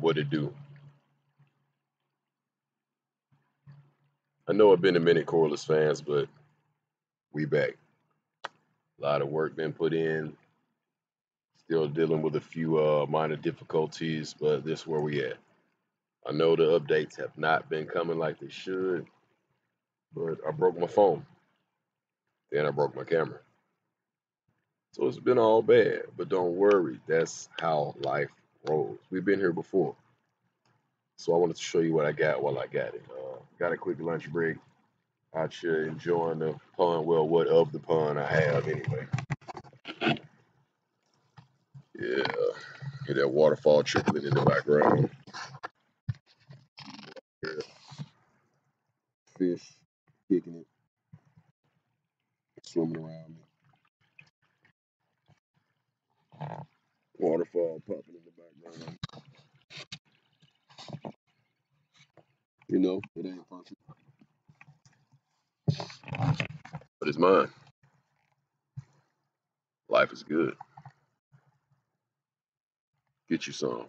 what it do? I know it's been a minute, Corliss fans, but we back. A lot of work been put in. Still dealing with a few minor difficulties, but this is where we at. I know the updates have not been coming like they should, but I broke my phone. Then I broke my camera. So it's been all bad, but don't worry. That's how life rolls. We've been here before. So I wanted to show you what I got while I got it. Got a quick lunch break. Out here enjoying the pun. Well, what of the pun I have anyway. Yeah, hear that waterfall trickling in the background. Yeah, fish kicking it, swimming around me. Waterfall popping in the background. You know, it ain't perfect, but it's mine. Life is good. Get you some.